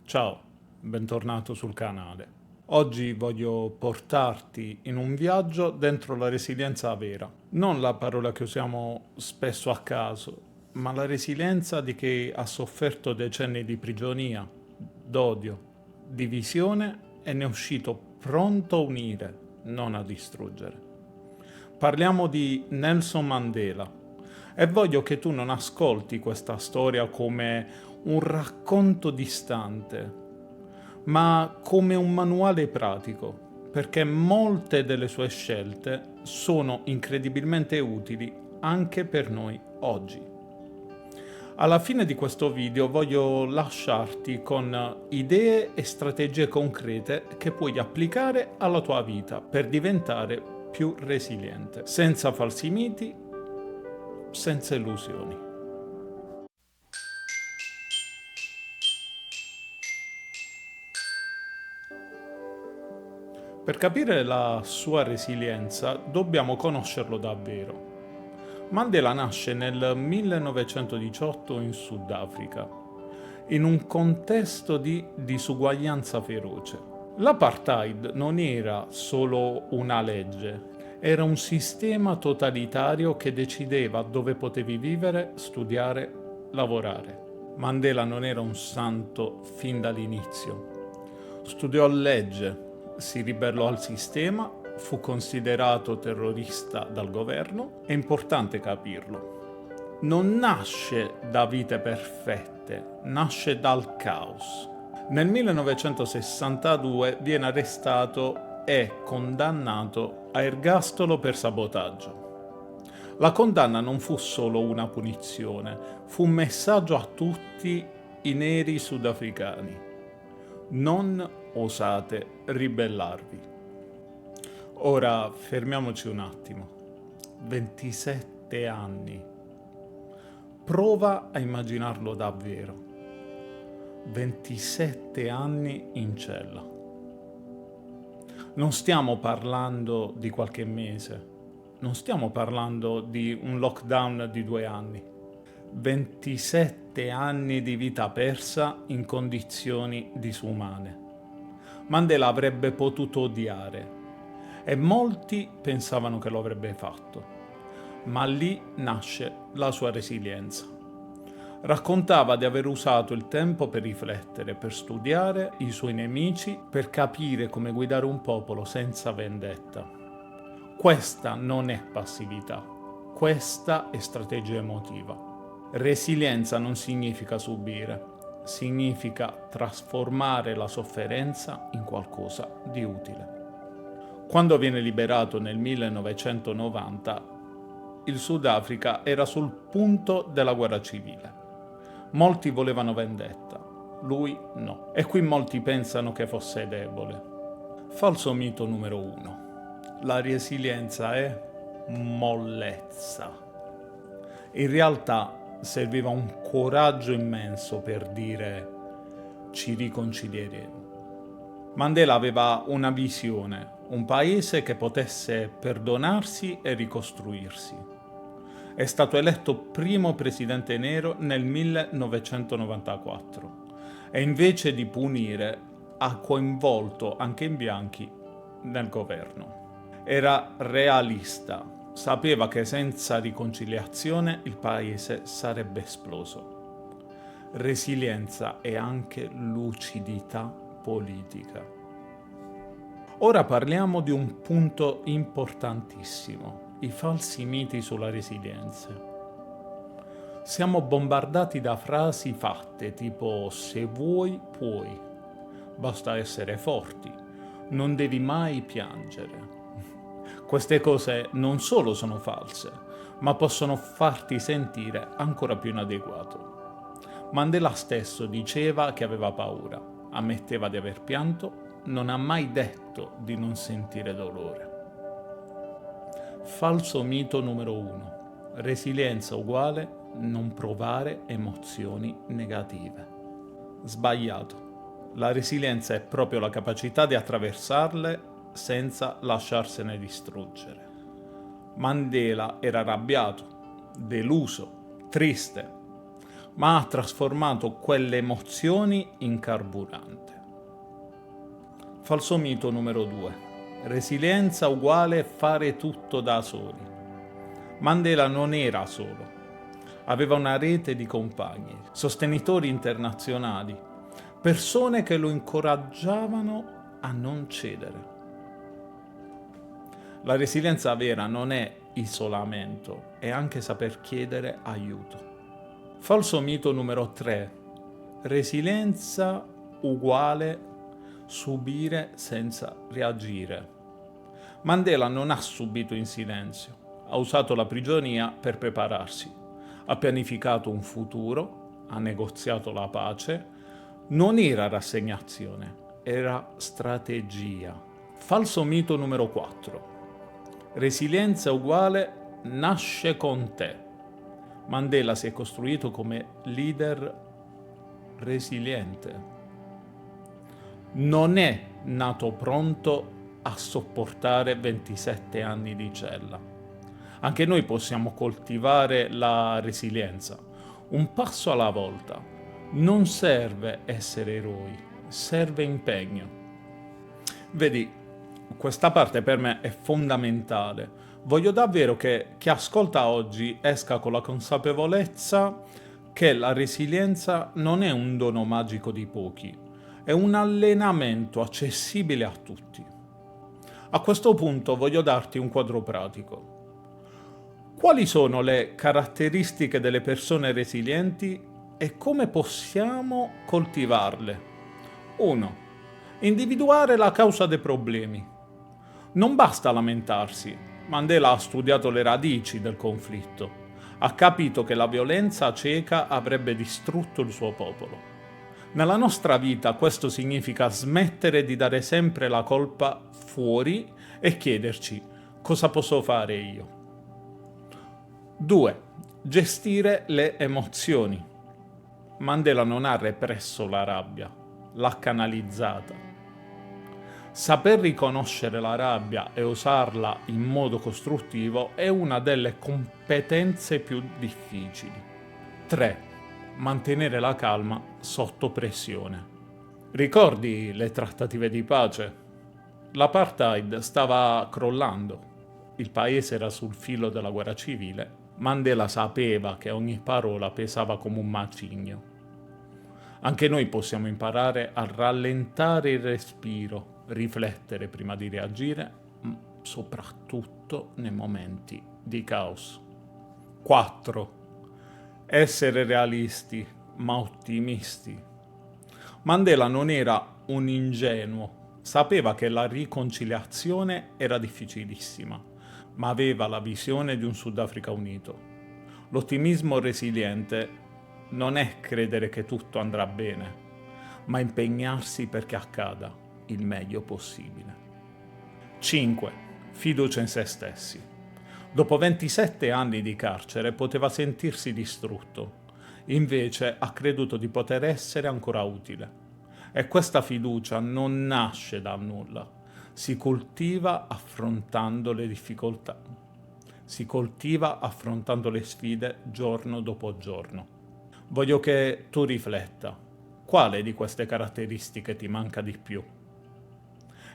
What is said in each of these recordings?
Ciao, bentornato sul canale. Oggi voglio portarti in un viaggio dentro la resilienza vera. Non la parola che usiamo spesso a caso, ma la resilienza di chi ha sofferto decenni di prigionia, d'odio, divisione e ne è uscito pronto a unire, non a distruggere. Parliamo di Nelson Mandela e voglio che tu non ascolti questa storia come un racconto distante, ma come un manuale pratico, perché molte delle sue scelte sono incredibilmente utili anche per noi oggi. Alla fine di questo video voglio lasciarti con idee e strategie concrete che puoi applicare alla tua vita per diventare più resiliente, senza falsi miti, senza illusioni. Per capire la sua resilienza dobbiamo conoscerlo davvero. Mandela nasce nel 1918 in Sudafrica, in un contesto di disuguaglianza feroce. L'apartheid non era solo una legge, era un sistema totalitario che decideva dove potevi vivere, studiare, lavorare. Mandela non era un santo fin dall'inizio. Studiò legge, si ribellò al sistema, fu considerato terrorista dal governo. È importante capirlo. Non nasce da vite perfette, nasce dal caos. Nel 1962 viene arrestato e condannato a ergastolo per sabotaggio. La condanna non fu solo una punizione, fu un messaggio a tutti i neri sudafricani. Non osate ribellarvi. Ora fermiamoci un attimo. 27 anni. Prova a immaginarlo davvero. 27 anni in cella. Non stiamo parlando di qualche mese, non stiamo parlando di un lockdown di 2 anni. 27 anni di vita persa in condizioni disumane. Mandela avrebbe potuto odiare e molti pensavano che lo avrebbe fatto, ma lì nasce la sua resilienza. Raccontava di aver usato il tempo per riflettere, per studiare i suoi nemici, per capire come guidare un popolo senza vendetta. Questa non è passività, questa è strategia emotiva. Resilienza non significa subire, significa trasformare la sofferenza in qualcosa di utile. Quando viene liberato nel 1990, il Sudafrica era sul punto della guerra civile. Molti volevano vendetta, lui no. E qui molti pensano che fosse debole. Falso mito numero 1. La resilienza è mollezza. In realtà serviva un coraggio immenso per dire ci riconcilieremo. Mandela aveva una visione, un paese che potesse perdonarsi e ricostruirsi. È stato eletto primo presidente nero nel 1994 e invece di punire ha coinvolto anche i bianchi nel governo. Era realista, sapeva che senza riconciliazione il paese sarebbe esploso. Resilienza e anche lucidità politica. Ora parliamo di un punto importantissimo, i falsi miti sulla resilienza. Siamo bombardati da frasi fatte tipo se vuoi puoi, basta essere forti, non devi mai piangere. Queste cose non solo sono false, ma possono farti sentire ancora più inadeguato. Mandela stesso diceva che aveva paura, ammetteva di aver pianto, non ha mai detto di non sentire dolore. Falso mito numero 1. Resilienza uguale non provare emozioni negative. Sbagliato. La resilienza è proprio la capacità di attraversarle senza lasciarsene distruggere. Mandela era arrabbiato, deluso, triste, ma ha trasformato quelle emozioni in carburante. Falso mito numero 2. Resilienza uguale fare tutto da soli. Mandela non era solo. Aveva una rete di compagni, sostenitori internazionali, persone che lo incoraggiavano a non cedere. La resilienza vera non è isolamento, è anche saper chiedere aiuto. Falso mito numero 3. Resilienza uguale subire senza reagire. Mandela non ha subito in silenzio, ha usato la prigionia per prepararsi, ha pianificato un futuro, ha negoziato la pace. Non era rassegnazione, era strategia. Falso mito numero 4. Resilienza uguale nasce con te. Mandela si è costruito come leader resiliente. Non è nato pronto a sopportare 27 anni di cella. Anche noi possiamo coltivare la resilienza, un passo alla volta. Non serve essere eroi, serve impegno. Vedi, questa parte per me è fondamentale. Voglio davvero che chi ascolta oggi esca con la consapevolezza che la resilienza non è un dono magico di pochi, è un allenamento accessibile a tutti. A questo punto voglio darti un quadro pratico. Quali sono le caratteristiche delle persone resilienti e come possiamo coltivarle? 1. Individuare la causa dei problemi. Non basta lamentarsi. Mandela ha studiato le radici del conflitto. Ha capito che la violenza cieca avrebbe distrutto il suo popolo. Nella nostra vita questo significa smettere di dare sempre la colpa fuori e chiederci: cosa posso fare io? 2. Gestire le emozioni. Mandela non ha represso la rabbia, l'ha canalizzata. Saper riconoscere la rabbia e usarla in modo costruttivo è una delle competenze più difficili. 3. Mantenere la calma sotto pressione. Ricordi le trattative di pace? L'apartheid stava crollando. Il paese era sul filo della guerra civile. Mandela sapeva che ogni parola pesava come un macigno. Anche noi possiamo imparare a rallentare il respiro, riflettere prima di reagire, soprattutto nei momenti di caos. 4. Essere realisti, ma ottimisti. Mandela non era un ingenuo, sapeva che la riconciliazione era difficilissima, ma aveva la visione di un Sudafrica unito. L'ottimismo resiliente non è credere che tutto andrà bene, ma impegnarsi perché accada il meglio possibile. 5. Fiducia in se stessi. Dopo 27 anni di carcere poteva sentirsi distrutto, invece ha creduto di poter essere ancora utile. E questa fiducia non nasce da nulla, si coltiva affrontando le difficoltà, si coltiva affrontando le sfide giorno dopo giorno. Voglio che tu rifletta, quale di queste caratteristiche ti manca di più?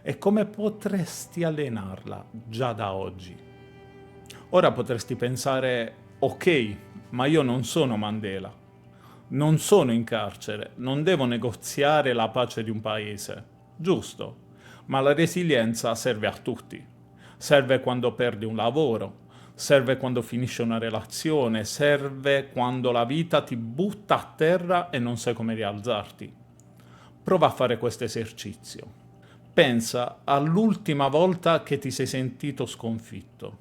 E come potresti allenarla già da oggi? Ora potresti pensare: ok, ma io non sono Mandela, non sono in carcere, non devo negoziare la pace di un paese. Giusto, ma la resilienza serve a tutti. Serve quando perdi un lavoro, serve quando finisce una relazione, serve quando la vita ti butta a terra e non sai come rialzarti. Prova a fare questo esercizio. Pensa all'ultima volta che ti sei sentito sconfitto.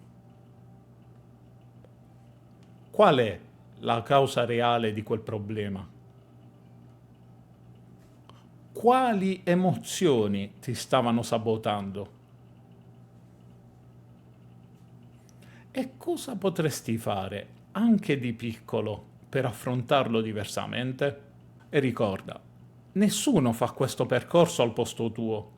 Qual è la causa reale di quel problema? Quali emozioni ti stavano sabotando? E cosa potresti fare, anche di piccolo, per affrontarlo diversamente? E ricorda, nessuno fa questo percorso al posto tuo,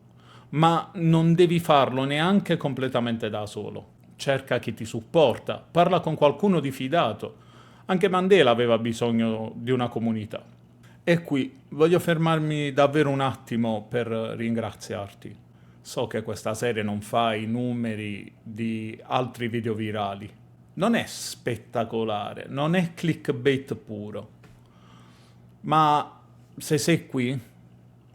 ma non devi farlo neanche completamente da solo. Cerca chi ti supporta, parla con qualcuno di fidato, Anche Mandela aveva bisogno di una comunità. E qui voglio fermarmi davvero un attimo per ringraziarti. So che questa serie non fa i numeri di altri video virali. Non è spettacolare, non è clickbait puro. Ma se sei qui,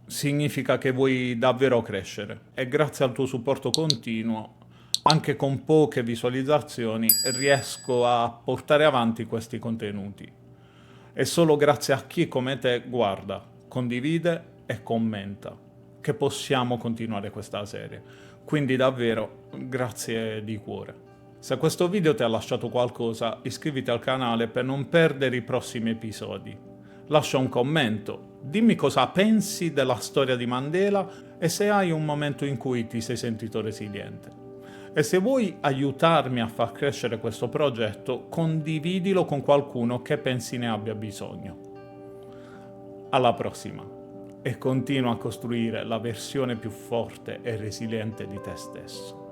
significa che vuoi davvero crescere. E grazie al tuo supporto continuo, anche con poche visualizzazioni, riesco a portare avanti questi contenuti. È solo grazie a chi come te guarda, condivide e commenta che possiamo continuare questa serie. Quindi davvero grazie di cuore. Se questo video ti ha lasciato qualcosa, iscriviti al canale per non perdere i prossimi episodi. Lascia un commento, dimmi cosa pensi della storia di Mandela e se hai un momento in cui ti sei sentito resiliente. E se vuoi aiutarmi a far crescere questo progetto, condividilo con qualcuno che pensi ne abbia bisogno. Alla prossima e continua a costruire la versione più forte e resiliente di te stesso.